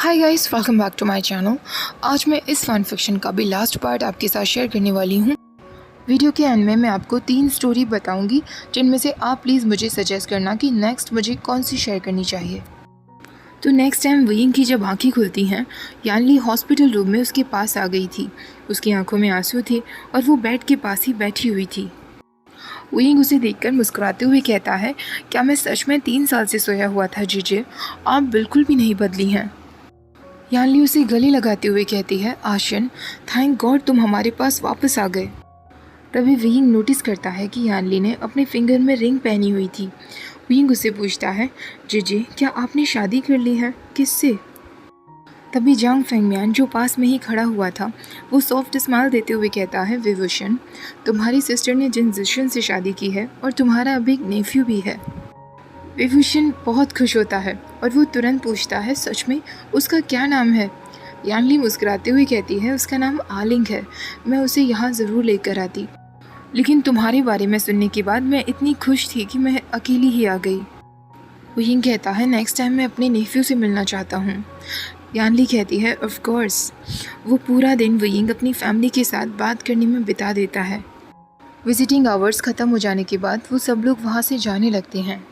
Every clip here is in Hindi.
Hi guys, welcome back to my channel. आज मैं इस फन फिक्शन का भी लास्ट पार्ट आपके साथ शेयर करने वाली हूँ। वीडियो के एंड में मैं आपको 3 स्टोरी बताऊंगी जिनमें से आप प्लीज़ मुझे सजेस्ट करना कि नेक्स्ट मुझे कौन सी शेयर करनी चाहिए। तो नेक्स्ट टाइम वयिंग की जब आंखें खुलती हैं, यानली हॉस्पिटल रूम में उसके पास आ गई थी। उसकी आंखों में आंसू थे और वो बेड के पास ही बैठी हुई थी। वयिंग उसे देखकर मुस्कुराते हुए कहता है, क्या मैं सच में 3 साल से सोया हुआ था जीजे? आप बिल्कुल भी नहीं बदली हैं। यानली उसे गले लगाते हुए कहती है, आशियन, थैंक गॉड तुम हमारे पास वापस आ गए। तभी वयिंग नोटिस करता है कि यानली ने अपने फिंगर में रिंग पहनी हुई थी। वयिंग उससे पूछता है, जीजे क्या आपने शादी कर ली है? किससे? तभी जांग फेंगमियान जो पास में ही खड़ा हुआ था, वो सॉफ्ट स्माइल देते हुए कहता है, विवुशन, तुम्हारी सिस्टर ने जिन जिशन से शादी की है और तुम्हारा अभी एक नेफ्यू भी है। विभूषण बहुत खुश होता है और वो तुरंत पूछता है, सच में? उसका क्या नाम है? यानली मुस्कुराते हुए कहती है, उसका नाम आलिंग है। मैं उसे यहाँ ज़रूर लेकर आती, लेकिन तुम्हारे बारे में सुनने के बाद मैं इतनी खुश थी कि मैं अकेली ही आ गई। वयिंग कहता है, नेक्स्ट टाइम मैं अपने नेफ्यू से मिलना चाहता हूँ। यानली कहती है, ऑफ कोर्स। वो पूरा दिन वयिंग अपनी फैमिली के साथ बात करने में बिता देता है। विजिटिंग आवर्स ख़त्म हो जाने के बाद वो सब लोग वहाँ से जाने लगते हैं।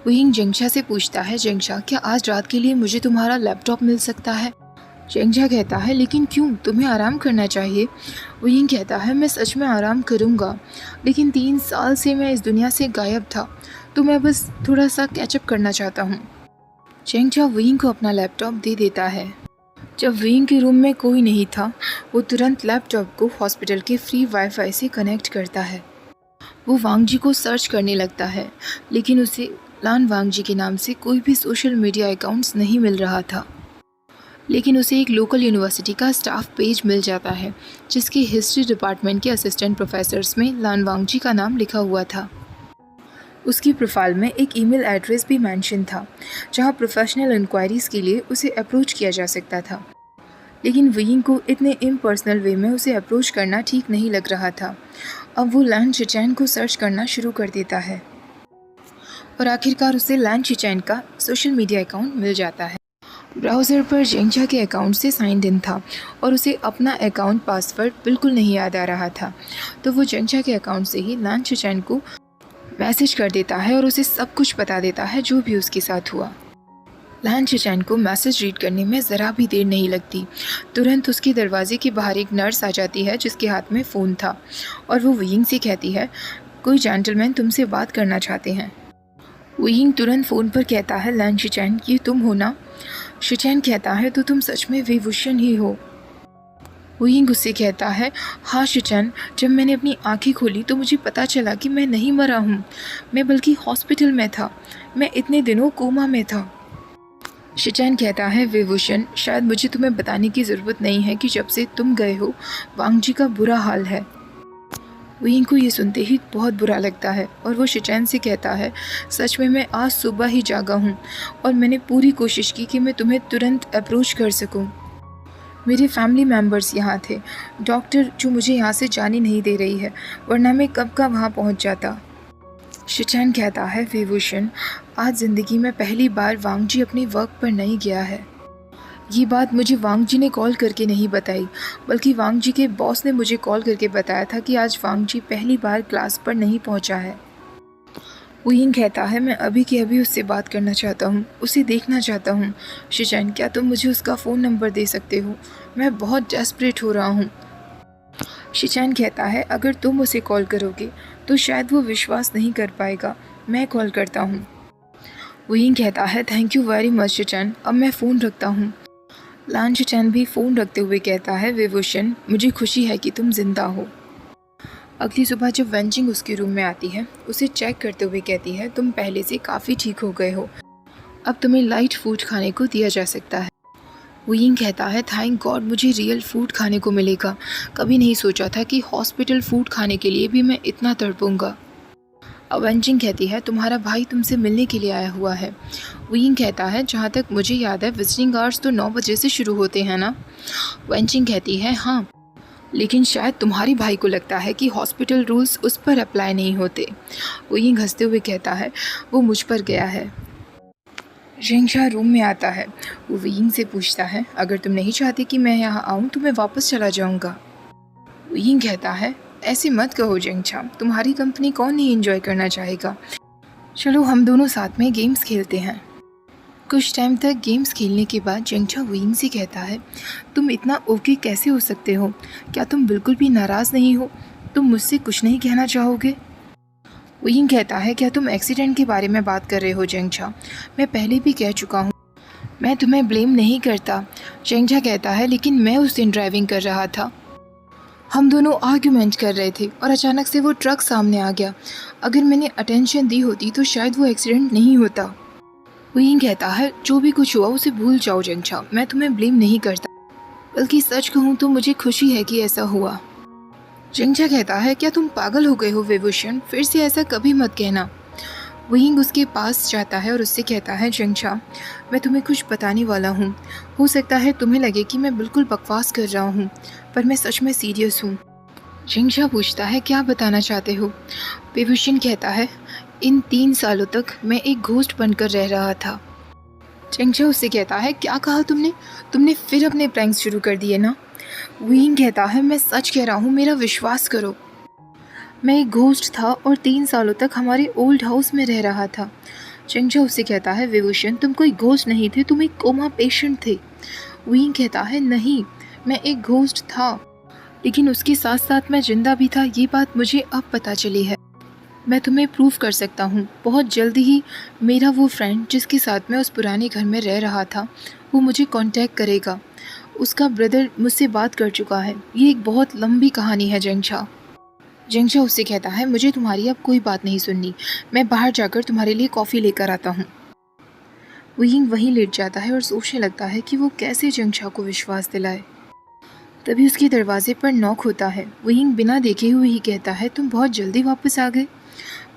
वयिंग जेंगशा से पूछता है, जेंगशा क्या आज रात के लिए मुझे तुम्हारा लैपटॉप मिल सकता है? जेंगशा कहता है, लेकिन क्यों? तुम्हें आराम करना चाहिए। वयिंग कहता है, मैं सच में आराम करूँगा, लेकिन 3 साल से मैं इस दुनिया से गायब था, तो मैं बस थोड़ा सा कैचअप करना चाहता हूँ। जेंगशा वयिंग को अपना लैपटॉप दे देता है। जब वयिंग के रूम में कोई नहीं था, वो तुरंत लैपटॉप को हॉस्पिटल के फ्री वाईफाई से कनेक्ट करता है। वो वांग जी को सर्च करने लगता है, लेकिन उसे लान वांग जी के नाम से कोई भी सोशल मीडिया अकाउंट्स नहीं मिल रहा था। लेकिन उसे एक लोकल यूनिवर्सिटी का स्टाफ पेज मिल जाता है, जिसके हिस्ट्री डिपार्टमेंट के असिस्टेंट प्रोफेसर्स में लान वांग जी का नाम लिखा हुआ था। उसकी प्रोफाइल में एक ईमेल एड्रेस भी मेंशन था, जहां प्रोफेशनल इंक्वायरीज़ के लिए उसे अप्रोच किया जा सकता था। लेकिन वयिंग को इतने इम्पर्सनल वे में उसे अप्रोच करना ठीक नहीं लग रहा था। अब वो लान शिचैन को सर्च करना शुरू कर देता है और आखिरकार उसे लान शिचैन का सोशल मीडिया अकाउंट मिल जाता है। ब्राउज़र पर जेंगशा के अकाउंट से साइंड इन था और उसे अपना अकाउंट पासवर्ड बिल्कुल नहीं याद आ रहा था, तो वो जेंगशा के अकाउंट से ही लान शिचैन को मैसेज कर देता है और उसे सब कुछ बता देता है जो भी उसके साथ हुआ। लान शिचैन को मैसेज रीड करने में ज़रा भी देर नहीं लगती। तुरंत उसके दरवाजे के बाहर एक नर्स आ जाती है जिसके हाथ में फ़ोन था, और वो वयिंग से कहती है, कोई जेंटलमैन तुमसे बात करना चाहते हैं। वयिंग तुरंत फ़ोन पर कहता है, लान शिचैन ये तुम हो ना? शिचैन कहता है, तो तुम सच में विभूषण ही हो। वयिंग उससे कहता है, हाँ शिचैन, जब मैंने अपनी आंखें खोली तो मुझे पता चला कि मैं नहीं मरा हूँ, मैं बल्कि हॉस्पिटल में था। मैं इतने दिनों कोमा में था। शिचैन कहता है, विभूषण, शायद मुझे तुम्हें बताने की ज़रूरत नहीं है कि जब से तुम गए हो वांग जी का बुरा हाल है। वयिंग को ये सुनते ही बहुत बुरा लगता है और वो शिचैन से कहता है, सच में मैं आज सुबह ही जागा हूँ और मैंने पूरी कोशिश की कि मैं तुम्हें तुरंत अप्रोच कर सकूँ। मेरे फैमिली मेम्बर्स यहाँ थे, डॉक्टर जो मुझे यहाँ से जाने नहीं दे रही है, वरना मैं कब का वहाँ पहुँच जाता। शिचैन कहता है, विभूषण, आज ज़िंदगी में पहली बार वांग जी अपने वर्क पर नहीं गया है। ये बात मुझे वांग जी ने कॉल करके नहीं बताई, बल्कि वांग जी के बॉस ने मुझे कॉल करके बताया था कि आज वांग जी पहली बार क्लास पर नहीं पहुंचा है। वयिंग कहता है, मैं अभी के अभी उससे बात करना चाहता हूँ, उसे देखना चाहता हूँ। शिचैन, क्या तुम मुझे उसका फ़ोन नंबर दे सकते हो? मैं बहुत डेस्परेट हो रहा हूँ। शिचैन कहता है, अगर तुम उसे कॉल करोगे तो शायद वो विश्वास नहीं कर पाएगा, मैं कॉल करता हूँ। वयिंग कहता है, थैंक यू वेरी मच शिचैन, अब मैं फ़ोन रखता हूँ। लान शिचैन भी फ़ोन रखते हुए कहता है, विभूषण, मुझे खुशी है कि तुम जिंदा हो। अगली सुबह जब वेंजिंग उसके रूम में आती है, उसे चेक करते हुए कहती है, तुम पहले से काफ़ी ठीक हो गए हो, अब तुम्हें लाइट फूड खाने को दिया जा सकता है। वयिंग कहता है, थैंक गॉड मुझे रियल फूड खाने को मिलेगा, कभी नहीं सोचा था कि हॉस्पिटल फूड खाने के लिए भी मैं इतना तड़पूंगा। वेंजिंग कहती है, तुम्हारा भाई तुमसे मिलने के लिए आया हुआ है। वयिंग कहता है, जहाँ तक मुझे याद है विजिटिंग आवर्स तो 9 बजे से शुरू होते हैं ना? वेंजिंग कहती है, हाँ, लेकिन शायद तुम्हारे भाई को लगता है कि हॉस्पिटल रूल्स उस पर अप्लाई नहीं होते। वयिंग हंसते हुए कहता है, वो मुझ पर गया है। जेंगशा रूम में आता है। वो वियिंग से पूछता है, अगर तुम नहीं चाहती कि मैं यहाँ आऊँ तो मैं वापस चला जाऊँगा। वियिंग कहता है, ऐसे मत कहो जेंगशा, तुम्हारी कंपनी कौन नहीं एंजॉय करना चाहेगा। चलो हम दोनों साथ में गेम्स खेलते हैं। कुछ टाइम तक गेम्स खेलने के बाद जेंगशा वियिंग से कहता है, तुम इतना ओके कैसे हो सकते हो? क्या तुम बिल्कुल भी नाराज़ नहीं हो? तुम मुझसे कुछ नहीं कहना चाहोगे? वियिंग कहता है, क्या तुम एक्सीडेंट के बारे में बात कर रहे हो जेंगशा? मैं पहले भी कह चुका हूँ, मैं तुम्हें ब्लेम नहीं करता। जेंगशा कहता है, लेकिन मैं उस दिन ड्राइविंग कर रहा था। हम दोनों आर्ग्यूमेंट कर रहे थे और अचानक से वो ट्रक सामने आ गया। अगर मैंने अटेंशन दी होती तो शायद वो एक्सीडेंट नहीं होता। वियिंग कहता है, जो भी कुछ हुआ उसे भूल जाओ जेंगशा, मैं तुम्हें ब्लेम नहीं करता, बल्कि सच कहूँ तो मुझे खुशी है कि ऐसा हुआ। जेंगशा कहता है, क्या तुम पागल हो गए हो विभूषण? फिर से ऐसा कभी मत कहना। वियिंग उसके पास जाता है और उससे कहता है, जेंगशा मैं तुम्हें कुछ बताने वाला हूँ। हो सकता है तुम्हें लगे कि मैं बिल्कुल बकवास कर रहा हूँ, पर मैं सच में सीरियस हूँ। जेंगशा पूछता है, क्या बताना चाहते हो? विभूषण कहता है, इन 3 सालों तक मैं एक घोस्ट बनकर रह रहा था। जेंगशा उससे कहता है, क्या कहा तुमने? तुमने फिर अपने प्रैंक्स शुरू कर दिए ना? वियिंग कहता है, मैं सच कह रहा हूँ, मेरा विश्वास करो। मैं एक घोस्ट था और 3 सालों तक हमारे ओल्ड हाउस में रह रहा था। जेंगशा उससे कहता है, विभूषण तुम कोई घोस्ट नहीं थे, तुम एक कोमा पेशेंट थे। वियिंग कहता है, नहीं, मैं एक घोस्ट था, लेकिन उसके साथ साथ मैं जिंदा भी था। ये बात मुझे अब पता चली है। मैं तुम्हें प्रूव कर सकता हूँ। बहुत जल्दी ही मेरा वो फ्रेंड जिसके साथ मैं उस पुराने घर में रह रहा था, वो मुझे कांटेक्ट करेगा। उसका ब्रदर मुझसे बात कर चुका है। ये एक बहुत लंबी कहानी है जेंगशा। जेंगशा उससे कहता है, मुझे तुम्हारी अब कोई बात नहीं सुननी, मैं बाहर जाकर तुम्हारे लिए कॉफ़ी लेकर आता हूँ। वियिंग वहीं लेट जाता है और सोचने लगता है कि वो कैसे जेंगशा को विश्वास दिलाए। तभी उसके दरवाजे पर नॉक होता है। वियिंग बिना देखे हुए ही कहता है, तुम बहुत जल्दी वापस आ गए।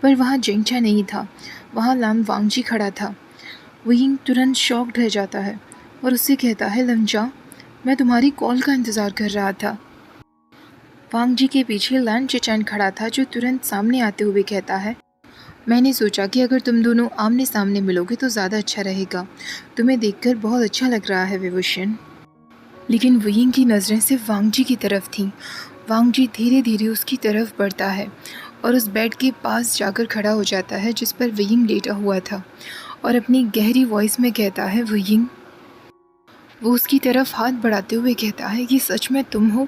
पर वहाँ जेंगशा नहीं था, वहाँ लाम वांगजी खड़ा था। वियिंग तुरंत शॉक्ड रह जाता है और उससे कहता है, लंजा मैं तुम्हारी कॉल का इंतज़ार कर रहा था। वांगजी के पीछे लैन चिचैन खड़ा था, जो तुरंत सामने आते हुए कहता है, मैंने सोचा कि अगर तुम दोनों आमने सामने मिलोगे तो ज़्यादा अच्छा रहेगा। तुम्हें देखकर बहुत अच्छा लग रहा है विभूषण। लेकिन वियिंग की नज़रें सिर्फ वांगजी की तरफ थीं। वांगजी धीरे धीरे उसकी तरफ बढ़ता है और उस बेड के पास जाकर खड़ा हो जाता है जिस पर वियिंग लेटा हुआ था, और अपनी गहरी वॉइस में कहता है, वियिंग। वो उसकी तरफ हाथ बढ़ाते हुए कहता है, ये सच में तुम हो?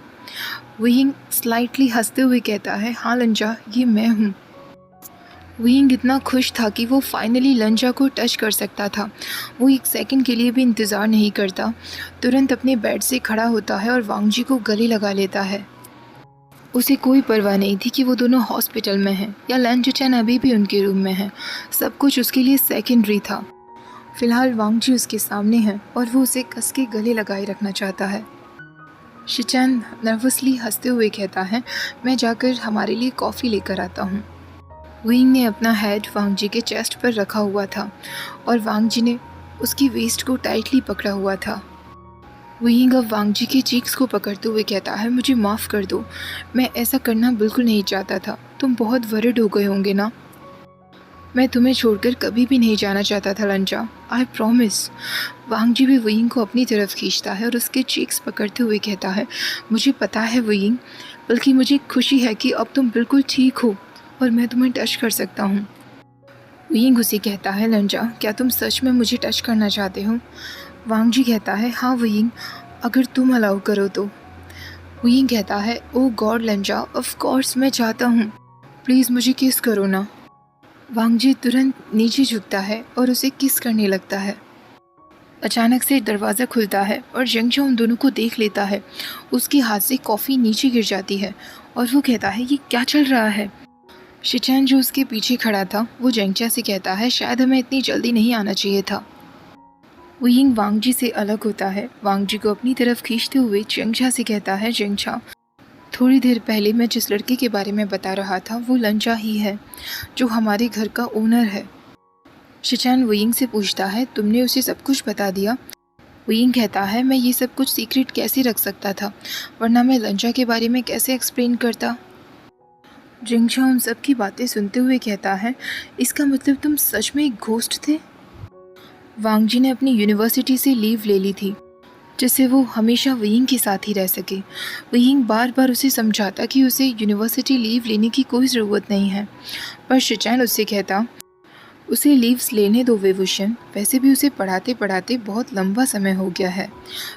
वियिंग स्लाइटली हंसते हुए कहता है, हाँ लंजा, ये मैं हूँ। वियिंग इतना खुश था कि वो फाइनली लंजा को टच कर सकता था। वो एक सेकंड के लिए भी इंतज़ार नहीं करता, तुरंत अपने बेड से खड़ा होता है और वांगजी को गले लगा लेता है। उसे कोई परवाह नहीं थी कि वो दोनों हॉस्पिटल में हैं या लैन चिचैन अभी भी उनके रूम में है। सब कुछ उसके लिए सेकेंडरी था। फिलहाल वांगजी उसके सामने है और वो उसे कस के गले लगाए रखना चाहता है। शिचैन नर्वसली हंसते हुए कहता है, मैं जाकर हमारे लिए कॉफ़ी लेकर आता हूँ। वियिंग ने अपना हेड वांगजी के चेस्ट पर रखा हुआ था और वांगजी ने उसकी वेस्ट को टाइटली पकड़ा हुआ था। वियिंग अब वांगजी के चीक्स को पकड़ते हुए कहता है, मुझे माफ़ कर दो, मैं ऐसा करना बिल्कुल नहीं चाहता था। तुम बहुत वरिड हो गए होंगे ना? मैं तुम्हें छोड़कर कभी भी नहीं जाना चाहता था लंजा, आई प्रॉमिस। वांगजी भी वियिंग को अपनी तरफ खींचता है और उसके चीक्स पकड़ते हुए कहता है, मुझे पता है वियिंग, बल्कि मुझे खुशी है कि अब तुम बिल्कुल ठीक हो और मैं तुम्हें टच कर सकता हूँ। वियिंग उसे कहता है, लंजा क्या तुम सच में मुझे टच करना चाहते हो? वांगजी कहता है, हाँ वियिंग, अगर तुम अलाउ करो तो। वियिंग कहता है, ओह गॉड लंजा, ऑफ कोर्स मैं चाहता हूँ, प्लीज़ मुझे किस करो ना। वांगजी तुरंत नीचे झुकता है और उसे किस करने लगता है। अचानक से दरवाज़ा खुलता है और जेंगशा उन दोनों को देख लेता है। उसके हाथ से कॉफ़ी नीचे गिर जाती है और वो कहता है, ये क्या चल रहा है? शिचैन जो उसके पीछे खड़ा था वो जेंगशा से कहता है, शायद हमें इतनी जल्दी नहीं आना चाहिए था। वियिंग वांगजी से अलग होता है। वांगजी को अपनी तरफ खींचते हुए जेंगशा से कहता है, जेंगशा थोड़ी देर पहले मैं जिस लड़के के बारे में बता रहा था वो लंजा ही है, जो हमारे घर का ओनर है। शिचैन वियिंग से पूछता है, तुमने उसे सब कुछ बता दिया? वियिंग कहता है, मैं ये सब कुछ सीक्रेट कैसे रख सकता था, वरना मैं लंजा के बारे में कैसे एक्सप्लेन करता। जेंगशा उन सब की बातें सुनते हुए कहता है, इसका मतलब तुम सच में एक घोस्ट थे? वांग जी ने अपनी यूनिवर्सिटी से लीव ले ली थी जिससे वो हमेशा वयिंग के साथ ही रह सके। वयिंग बार बार उसे समझाता कि उसे यूनिवर्सिटी लीव लेने की कोई ज़रूरत नहीं है, पर शिचैन उससे कहता उसे लीव्स लेने दो वेवुशन, वैसे भी उसे पढ़ाते पढ़ाते बहुत लंबा समय हो गया है,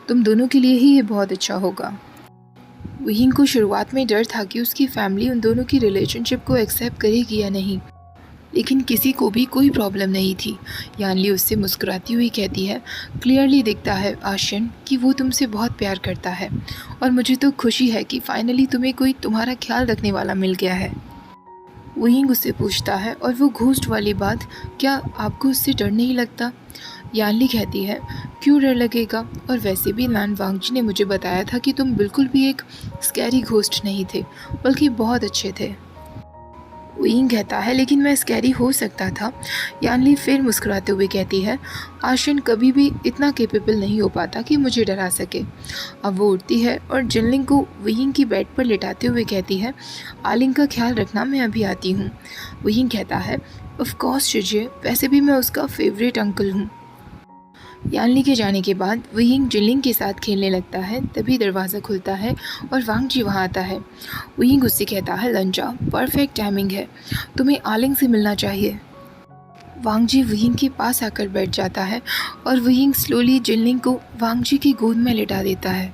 तुम दोनों के लिए ही ये बहुत अच्छा होगा। वयिंग को शुरुआत में डर था कि उसकी फैमिली उन दोनों की रिलेशनशिप को एक्सेप्ट करेगी या नहीं, लेकिन किसी को भी कोई प्रॉब्लम नहीं थी। यानली उससे मुस्कुराती हुई कहती है, क्लियरली दिखता है आशियन कि वो तुमसे बहुत प्यार करता है और मुझे तो खुशी है कि फाइनली तुम्हें कोई तुम्हारा ख्याल रखने वाला मिल गया है। वयिंग उससे पूछता है, और वो घोस्ट वाली बात, क्या आपको उससे डर नहीं लगता? यानली कहती है, क्यों डर लगेगा, और वैसे भी लान वांगजी ने मुझे बताया था कि तुम बिल्कुल भी एक स्कैरी घोस्ट नहीं थे, बल्कि बहुत अच्छे थे। वयिंग कहता है, लेकिन मैं स्कैरी हो सकता था। यानली फिर मुस्कुराते हुए कहती है, आशियन कभी भी इतना कैपेबल नहीं हो पाता कि मुझे डरा सके। अब वो उठती है और जिनलिंग को वयिंग की बेड पर लिटाते हुए कहती है, आलिंग का ख्याल रखना, मैं अभी आती हूँ। वयिंग कहता है, ऑफ कोर्स शिजे, वैसे भी मैं उसका फेवरेट अंकल हूँ। यानली के जाने के बाद वयिंग जिनलिंग के साथ खेलने लगता है, तभी दरवाज़ा खुलता है और वांग जी वहाँ आता है। वयिंग उससे कहता है, लंजा, परफेक्ट टाइमिंग है, तुम्हें आलिंग से मिलना चाहिए। वांग जी वयिंग के पास आकर बैठ जाता है और वयिंग स्लोली जिनलिंग को वांग जी की गोद में लिटा देता है।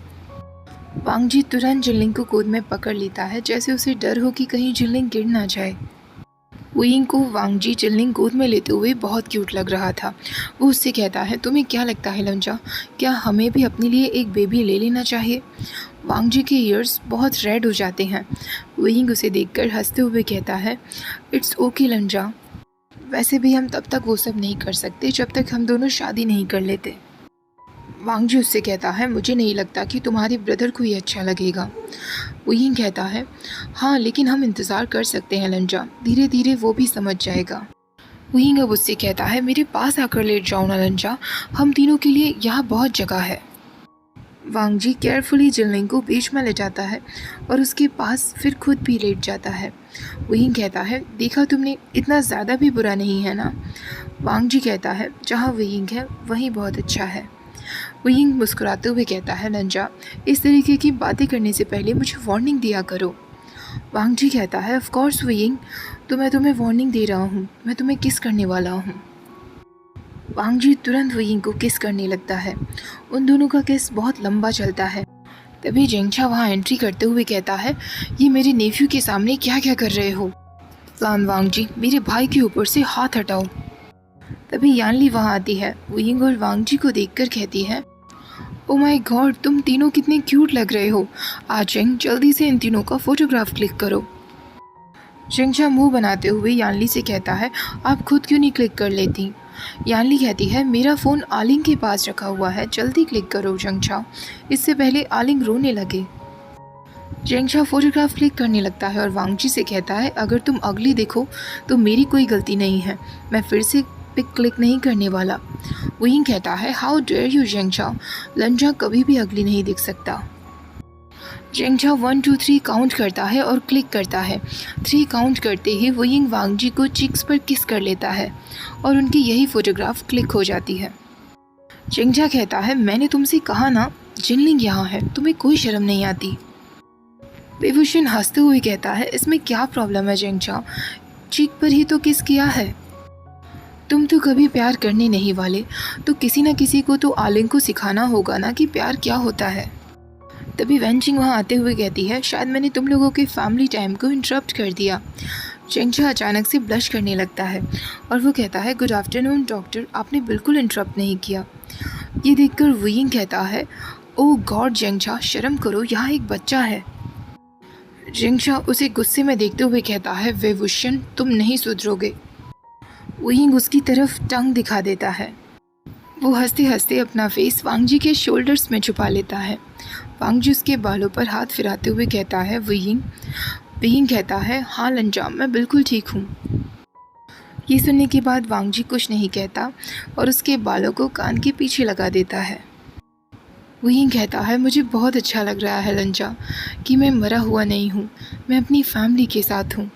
वांग जी तुरंत जिनलिंग को गोद में पकड़ लेता है, जैसे उसे डर हो कि कहीं जिनलिंग गिर ना जाए। वयिंग को वांग जी जिनलिंग गोद में लेते हुए बहुत क्यूट लग रहा था। वो उससे कहता है, तुम्हें क्या लगता है लंजा, क्या हमें भी अपने लिए एक बेबी ले लेना चाहिए? वांग जी के ईयर्स बहुत रेड हो जाते हैं। वयिंग उसे देखकर हंसते हुए कहता है, इट्स ओके लंजा, वैसे भी हम तब तक वो सब नहीं कर सकते जब तक हम दोनों शादी नहीं कर लेते। वांग जी उससे कहता है, मुझे नहीं लगता कि तुम्हारे ब्रदर को ये अच्छा लगेगा। वयिंग कहता है, हाँ लेकिन हम इंतज़ार कर सकते हैं लंजा, धीरे धीरे वो भी समझ जाएगा। वयिंग अब उससे कहता है, मेरे पास आकर लेट जाओ ना लंजा, हम तीनों के लिए यहाँ बहुत जगह है। वांग जी केयरफुली जिनलिंग को बीच में ले जाता है और उसके पास फिर खुद भी लेट जाता है। वयिंग कहता है, देखा तुमने, इतना ज़्यादा भी बुरा नहीं है ना? वांग जी कहता है, जहाँ वयिंग है वहीं बहुत अच्छा है। वयिंग मुस्कुराते हुए कहता है, लंजा, इस तरीके की बातें करने से पहले मुझे वार्निंग दिया करो। वांग जी कहता है, ऑफ कोर्स वयिंग, तो मैं तुम्हें वार्निंग दे रहा हूँ, मैं तुम्हें किस करने वाला हूँ। वांग जी तुरंत वयिंग को किस करने लगता है। उन दोनों का किस बहुत लंबा चलता है। तभी जेंगछा वहाँ एंट्री करते हुए कहता है, ये मेरे नेफ्यू के सामने क्या क्या कर रहे हो? लान वांग जी, मेरे भाई के ऊपर से हाथ हटाओ। तभी यानली वहाँ आती है। वयिंग और वांग जी को देखकर कहती है, ओ माय गॉड, तुम तीनों कितने क्यूट लग रहे हो। आचेंग, जल्दी से इन तीनों का फोटोग्राफ क्लिक करो। जेंगछा मुंह बनाते हुए यानली से कहता है, आप खुद क्यों नहीं क्लिक कर लेती? यानली कहती है, मेरा फ़ोन आलिंग के पास रखा हुआ है, जल्दी क्लिक करो जेंगछा, इससे पहले आलिंग रोने लगे। जेंगछा फोटोग्राफ क्लिक करने लगता है और वांग जी से कहता है, अगर तुम अगली देखो तो मेरी कोई गलती नहीं है, मैं फिर से पिक क्लिक नहीं करने वाला। वयिंग कहता है, हाउ डेयर यू जेंगछा, लंजा कभी भी अगली नहीं दिख सकता। जेंगछा 1 2 3 काउंट करता है और क्लिक करता है। 3 काउंट करते ही वयिंग वांग जी को चिक्स पर किस कर लेता है और उनकी यही फोटोग्राफ क्लिक हो जाती है। जेंगछा कहता है, मैंने तुमसे कहा ना, जिनलिंग यहाँ है, तुम्हें कोई शर्म नहीं आती। वेवुशन हंसते हुए कहता है, इसमें क्या प्रॉब्लम है जेंगछा, चीक पर ही तो किस किया है। तुम तो कभी प्यार करने नहीं वाले, तो किसी न किसी को तो आलिंग को सिखाना होगा ना कि प्यार क्या होता है। तभी वेंचिंग वहाँ आते हुए कहती है, शायद मैंने तुम लोगों के फैमिली टाइम को इंटरप्ट कर दिया। जेंगछा अचानक से ब्लश करने लगता है और वो कहता है, गुड आफ्टरनून डॉक्टर, आपने बिल्कुल इंटरप्ट नहीं किया। ये देखकर वयिंग कहता है, ओह गॉड जेंगछा, शर्म करो, यहाँ एक बच्चा है। जेंगछा उसे गुस्से में देखते हुए कहता है, वेवुशन, तुम नहीं सुधरोगे। वयिंग उसकी तरफ टंग दिखा देता है। वो हंसते हंसते अपना फेस वांग जी के शोल्डर्स में छुपा लेता है। वांग जी उसके बालों पर हाथ फिराते हुए कहता है, वयिंग। वयिंग कहता है, हाँ लंजा, मैं बिल्कुल ठीक हूँ। ये सुनने के बाद वांग जी कुछ नहीं कहता और उसके बालों को कान के पीछे लगा देता है। वयिंग कहता है, मुझे बहुत अच्छा लग रहा है लंजा कि मैं मरा हुआ नहीं हूँ, मैं अपनी फैमिली के साथ हूँ।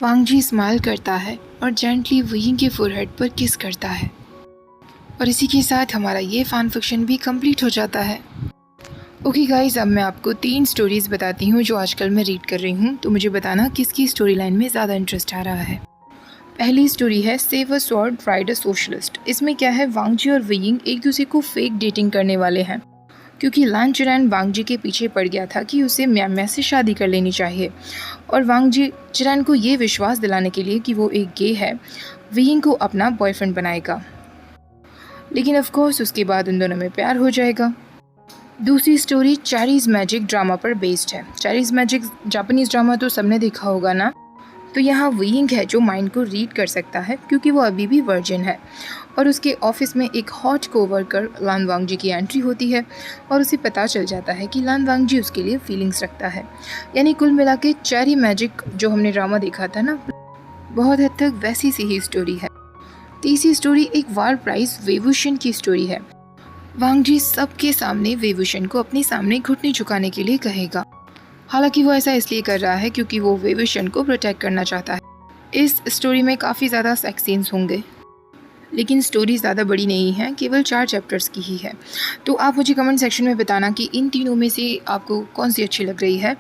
वांग जी स्माइल करता है और जेंटली वयिंग के फोरहेड पर किस करता है। और इसी के साथ हमारा ये फ़ैन फिक्शन भी कंप्लीट हो जाता है। ओके गाइस, अब मैं आपको 3 स्टोरीज़ बताती हूँ जो आजकल मैं रीड कर रही हूँ, तो मुझे बताना किसकी स्टोरी लाइन में ज़्यादा इंटरेस्ट आ रहा है। पहली स्टोरी है save a sword ride a socialist. इसमें क्या है, वांगजी और वेइंग एक दूसरे को फेक डेटिंग करने वाले हैं, क्योंकि लान चिरान वांगजी के पीछे पड़ गया था कि उसे म्याम्या से शादी कर लेनी चाहिए, और वांगजी चिरान को ये विश्वास दिलाने के लिए कि वो एक गे है, वेइंग को अपना बॉयफ्रेंड बनाएगा। लेकिन ऑफ कोर्स उसके बाद उन दोनों में प्यार हो जाएगा। दूसरी स्टोरी चेरीज मैजिक ड्रामा पर बेस्ड है। चेरीज मैजिक जापानीज़ ड्रामा तो सबने देखा होगा ना। तो यहाँ वेइंग है जो माइंड को रीड कर सकता है, क्योंकि वो अभी भी वर्जिन है, और उसके ऑफिस में एक हॉट कोवर्कर लान वांगजी की एंट्री होती है और उसे पता चल जाता है कि लान वांगजी उसके लिए फीलिंग्स रखता है। यानी कुल मिला के चेरी मैजिक जो हमने ड्रामा देखा था ना, बहुत हद तक वैसी सी ही स्टोरी है। तीसरी स्टोरी एक वार प्राइज वेवुशन की स्टोरी है। वांगजी सबके सामने वेवुशन को अपने सामने घुटने झुकाने के लिए कहेगा। हालांकि वो ऐसा इसलिए कर रहा है क्योंकि वो वेवुशन को प्रोटेक्ट करना चाहता है। इस स्टोरी में काफ़ी ज़्यादा सेक्स सीन्स होंगे, लेकिन स्टोरी ज़्यादा बड़ी नहीं है, केवल 4 चैप्टर्स की ही है। तो आप मुझे कमेंट सेक्शन में बताना कि इन तीनों में से आपको कौन सी अच्छी लग रही है।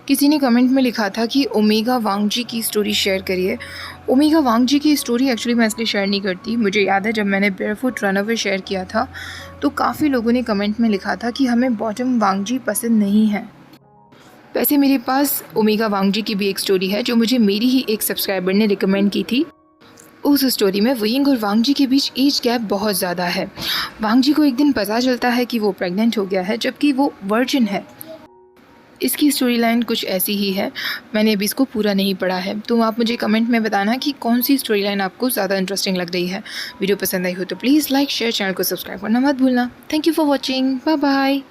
किसी ने कमेंट में लिखा था कि ओमेगा वांगजी की स्टोरी शेयर करिए। ओमेगा वांगजी की स्टोरी एक्चुअली मैं इसलिए शेयर नहीं करती। मुझे याद है जब मैंने बेयरफुट रनअवे शेयर किया था तो काफ़ी लोगों ने कमेंट में लिखा था कि हमें बॉटम वांगजी पसंद नहीं है। वैसे मेरे पास ओमेगा वांगजी की भी एक स्टोरी है जो मुझे मेरी ही एक सब्सक्राइबर ने रिकमेंड की थी। उस स्टोरी में वेइंग और वांगजी के बीच एज गैप बहुत ज़्यादा है। वांगजी को एक दिन पता चलता है कि वो प्रेग्नेंट हो गया है, जबकि वो वर्जिन है। इसकी स्टोरी लाइन कुछ ऐसी ही है। मैंने अभी इसको पूरा नहीं पढ़ा है, तो आप मुझे कमेंट में बताना कि कौन सी स्टोरी लाइन आपको ज़्यादा इंटरेस्टिंग लग रही है। वीडियो पसंद आई हो तो प्लीज़ लाइक शेयर, चैनल को सब्सक्राइब करना मत भूलना। Thank you for watching, bye bye.